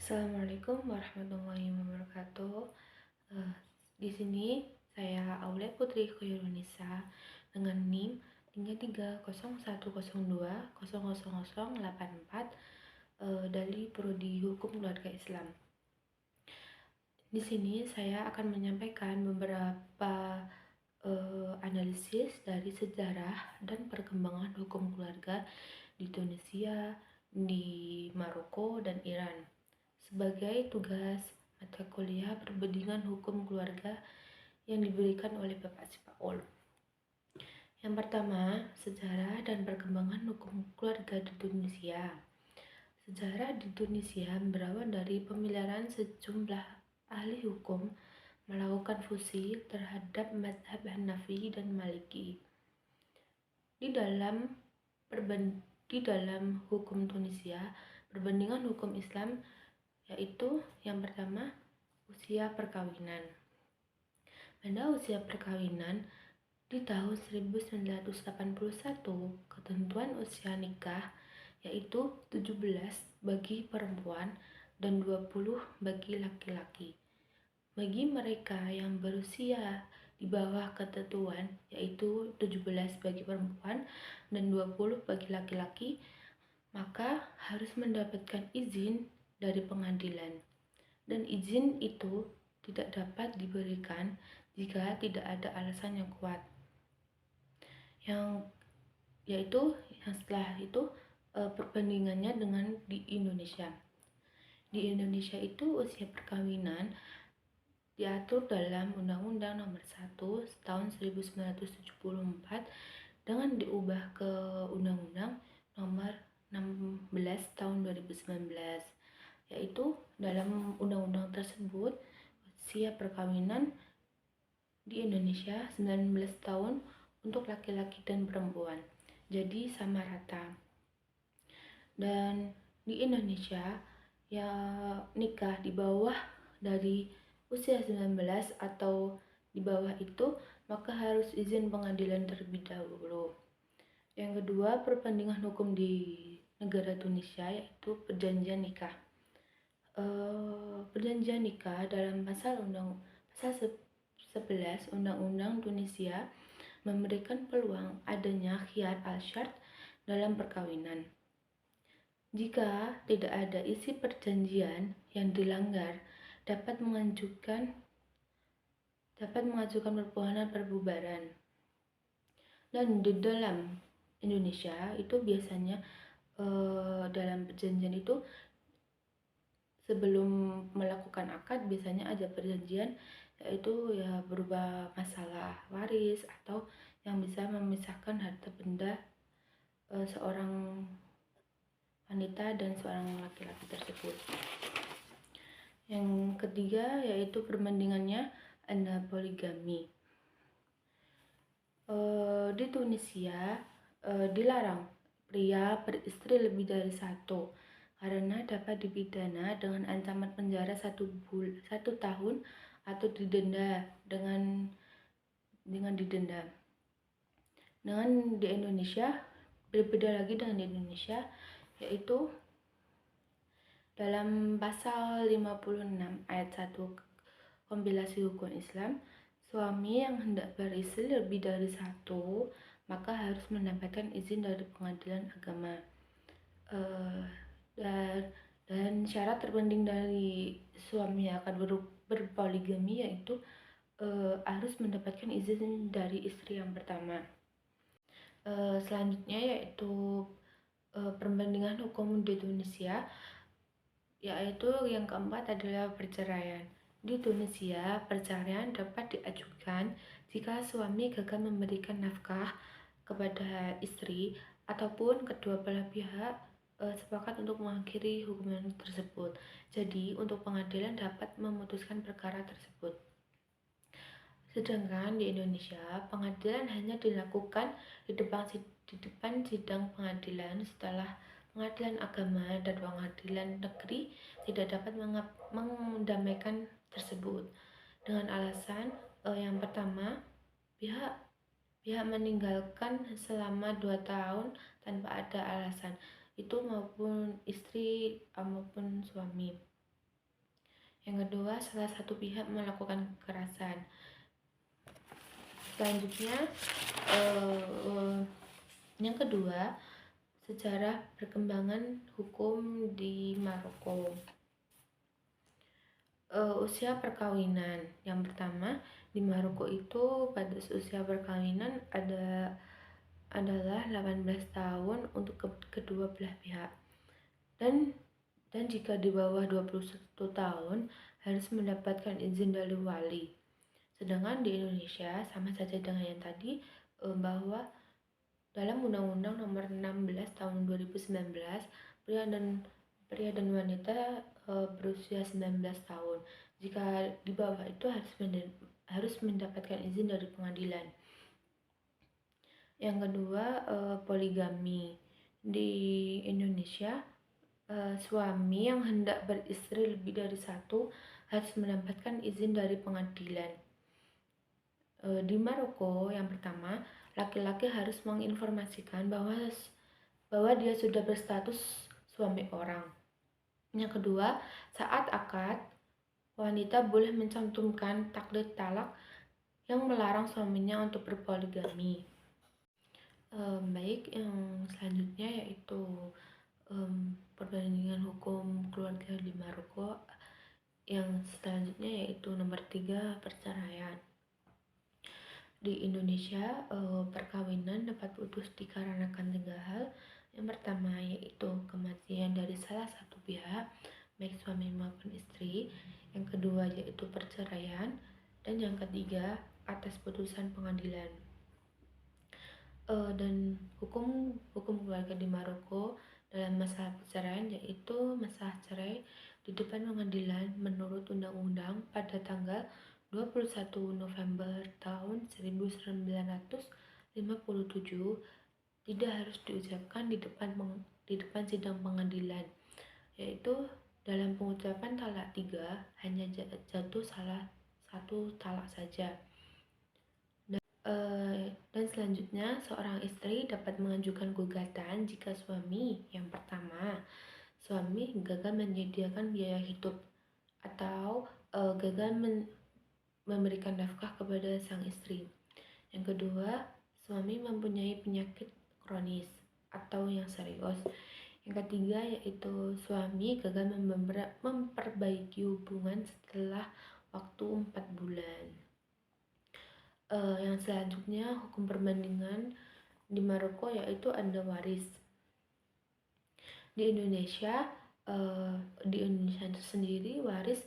Assalamualaikum warahmatullahi wabarakatuh. Eh, di sini saya Aulia Putri Khoirunisa dengan NIM 330102000084 dari Prodi Hukum Keluarga Islam. Di sini saya akan menyampaikan beberapa analisis dari sejarah dan perkembangan hukum keluarga di Tunisia, di Maroko, dan Iran sebagai tugas mata kuliah perbandingan hukum keluarga yang diberikan oleh Bapak Sipaul. Yang pertama, sejarah dan perkembangan hukum keluarga di Tunisia. Sejarah di Tunisia berawal dari pemilihan sejumlah ahli hukum melakukan fusi terhadap mazhab Hanafi dan Maliki. Di dalam hukum Tunisia, perbandingan hukum Islam yaitu yang pertama, usia perkawinan. Pada usia perkawinan di tahun 1981, ketentuan usia nikah yaitu 17 bagi perempuan dan 20 bagi laki-laki. Bagi mereka yang berusia di bawah ketentuan yaitu 17 bagi perempuan dan 20 bagi laki-laki, maka harus mendapatkan izin dari pengadilan. Dan izin itu tidak dapat diberikan jika tidak ada alasan yang kuat. Yang setelah itu perbandingannya dengan di Indonesia. Di Indonesia itu usia perkawinan diatur dalam Undang-Undang Nomor 1 tahun 1974 dengan diubah ke Undang-Undang Nomor 16 tahun 2019. Yaitu dalam undang-undang tersebut usia perkawinan di Indonesia 19 tahun untuk laki-laki dan perempuan, jadi sama rata. Dan di Indonesia ya nikah di bawah dari usia 19 atau di bawah itu maka harus izin pengadilan terlebih dahulu. Yang kedua, perbandingan hukum di negara Tunisia yaitu perjanjian nikah. Perjanjian nikah dalam pasal 11 Undang-Undang Tunisia memberikan peluang adanya khiyar al-syart dalam perkawinan. Jika tidak ada isi perjanjian yang dilanggar, dapat mengajukan perbubaran. Dan di dalam Indonesia itu biasanya dalam perjanjian itu sebelum melakukan akad biasanya ada perjanjian, yaitu ya berupa masalah waris atau yang bisa memisahkan harta benda seorang wanita dan seorang laki-laki tersebut. Yang ketiga yaitu perbandingannya ada poligami. Di Tunisia dilarang pria beristri lebih dari satu karena dapat dipidana dengan ancaman penjara 1 tahun atau didenda dengan didenda. Dengan di Indonesia berbeda lagi dengan di Indonesia, yaitu dalam pasal 56 ayat 1 kompilasi hukum Islam, suami yang hendak beristri lebih dari satu maka harus mendapatkan izin dari pengadilan agama. Dan syarat terpenting dari suami yang akan berpoligami yaitu harus mendapatkan izin dari istri yang pertama. Selanjutnya yaitu perbandingan hukum di Tunisia, yaitu yang keempat adalah perceraian. Di Tunisia, perceraian dapat diajukan jika suami gagal memberikan nafkah kepada istri ataupun kedua belah pihak sepakat untuk mengakhiri hubungan tersebut. Jadi, untuk pengadilan dapat memutuskan perkara tersebut. Sedangkan di Indonesia, pengadilan hanya dilakukan di depan sidang pengadilan setelah pengadilan agama dan pengadilan negeri tidak dapat mendamaikan tersebut dengan alasan yang pertama, pihak meninggalkan selama 2 tahun tanpa ada alasan itu maupun istri maupun suami. Yang kedua, salah satu pihak melakukan kekerasan. Selanjutnya, yang kedua, sejarah perkembangan hukum di Maroko. Usia perkawinan. Yang pertama, di Maroko itu batas usia perkawinan adalah 18 tahun untuk kedua belah pihak. Dan jika di bawah 21 tahun harus mendapatkan izin dari wali. Sedangkan di Indonesia sama saja dengan yang tadi, bahwa dalam Undang-Undang Nomor 16 Tahun 2019, pria dan wanita berusia 19 tahun. Jika di bawah itu harus mendapatkan izin dari pengadilan. Yang kedua, poligami. Di Indonesia, suami yang hendak beristri lebih dari satu harus mendapatkan izin dari pengadilan. Di Maroko, yang pertama, laki-laki harus menginformasikan bahwa dia sudah berstatus suami orang. Yang kedua, saat akad, wanita boleh mencantumkan takdir talak yang melarang suaminya untuk berpoligami. Baik, yang selanjutnya yaitu perbandingan hukum keluarga di Maroko. Yang selanjutnya yaitu nomor 3, perceraian. Di Indonesia, perkawinan dapat putus dikarenakan 3 hal. Yang pertama yaitu kematian dari salah satu pihak, baik suami maupun istri. Yang kedua yaitu perceraian. Dan yang ketiga, atas putusan pengadilan. Dan hukum keluarga di Maroko dalam masalah perceraian yaitu masalah cerai di depan pengadilan menurut undang-undang pada tanggal 21 November tahun 1957 tidak harus diucapkan di depan sidang pengadilan, yaitu dalam pengucapan talak 3 hanya jatuh salah satu talak saja. Dan selanjutnya, seorang istri dapat mengajukan gugatan jika yang pertama, suami gagal menyediakan biaya hidup atau gagal memberikan nafkah kepada sang istri. Yang kedua, suami mempunyai penyakit kronis atau yang serius. Yang ketiga yaitu suami gagal memperbaiki hubungan setelah waktu 4 bulan. Yang selanjutnya, hukum perbandingan di Maroko yaitu ada waris. Di Indonesia itu sendiri, waris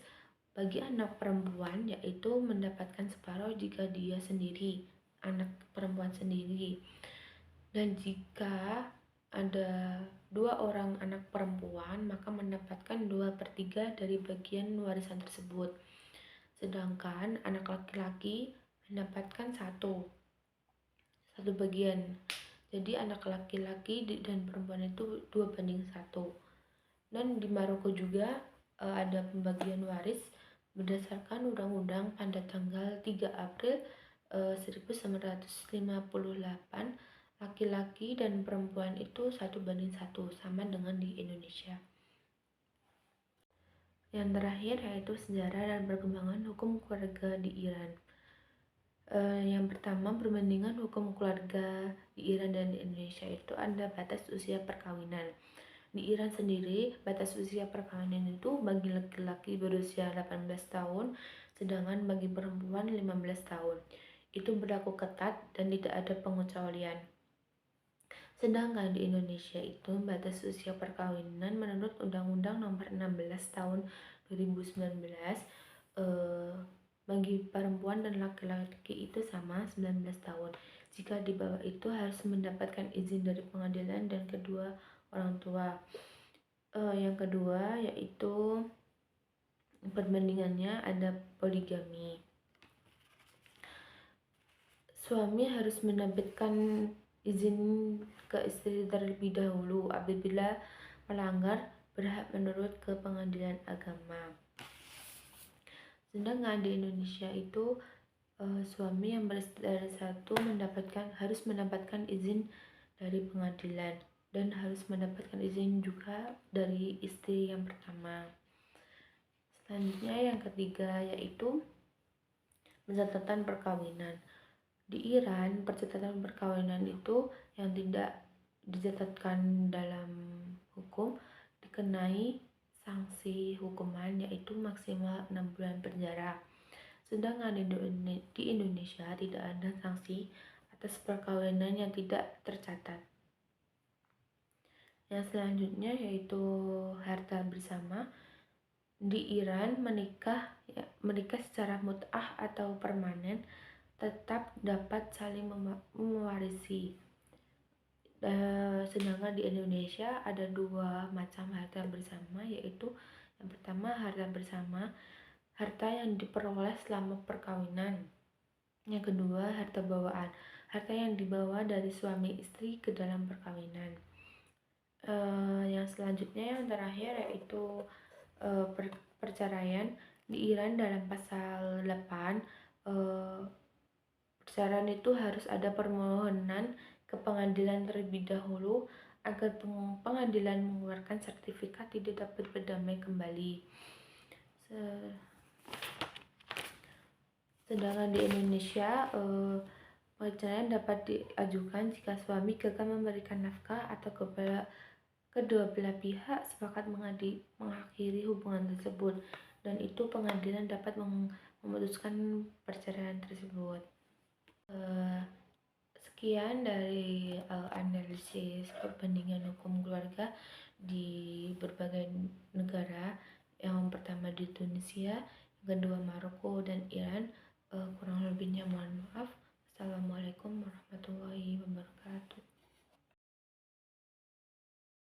bagi anak perempuan yaitu mendapatkan separuh jika dia sendiri, anak perempuan sendiri. Dan jika ada 2 orang anak perempuan, maka mendapatkan 2/3 dari bagian warisan tersebut. Sedangkan anak laki-laki mendapatkan satu bagian. Jadi anak laki-laki dan perempuan itu 2/1. Dan di Maroko juga ada pembagian waris berdasarkan undang-undang pada tanggal 3 April 1958. Laki-laki dan perempuan itu 1/1, sama dengan di Indonesia. Yang terakhir yaitu sejarah dan perkembangan hukum keluarga di Iran. Yang pertama, perbandingan hukum keluarga di Iran dan di Indonesia itu ada batas usia perkawinan. Di Iran sendiri, batas usia perkawinan itu bagi laki-laki berusia 18 tahun, sedangkan bagi perempuan 15 tahun. Itu berlaku ketat dan tidak ada pengecualian. Sedangkan di Indonesia itu batas usia perkawinan menurut Undang-Undang Nomor 16 Tahun 2019, bagi perempuan dan laki-laki itu sama 19 tahun. Jika di bawah itu harus mendapatkan izin dari pengadilan dan kedua orang tua. Yang kedua yaitu perbandingannya ada poligami. Suami harus mendapatkan izin ke istri terlebih dahulu. Apabila melanggar, berhak menurut ke pengadilan agama. Sedangkan di Indonesia itu suami yang beristri dari satu harus mendapatkan izin dari pengadilan dan harus mendapatkan izin juga dari istri yang pertama. Selanjutnya yang ketiga yaitu pencatatan perkawinan. Di Iran, pencatatan perkawinan itu yang tidak dicatatkan dalam hukum dikenai sanksi hukuman yaitu maksimal 6 bulan penjara. Sedangkan di Indonesia tidak ada sanksi atas perkawinan yang tidak tercatat. Yang selanjutnya yaitu harta bersama. Di Iran menikah secara mut'ah atau permanen tetap dapat saling mewarisi. Sedangkan di Indonesia ada dua macam harta bersama, yaitu yang pertama harta bersama, harta yang diperoleh selama perkawinan. Yang kedua harta bawaan, harta yang dibawa dari suami istri ke dalam perkawinan. Yang selanjutnya yang terakhir yaitu perceraian. Di Iran dalam pasal 8 perceraian itu harus ada permohonan ke pengadilan terlebih dahulu agar pengadilan mengeluarkan sertifikat tidak dapat berdamai kembali. Sedangkan di Indonesia perceraian dapat diajukan jika suami gagal memberikan nafkah atau kedua belah pihak sepakat mengakhiri hubungan tersebut, dan itu pengadilan dapat memutuskan perceraian tersebut. Sekian dari analisis perbandingan hukum keluarga di berbagai negara. Yang pertama di Tunisia, yang kedua Maroko dan Iran. Kurang lebihnya mohon maaf. Assalamualaikum warahmatullahi wabarakatuh.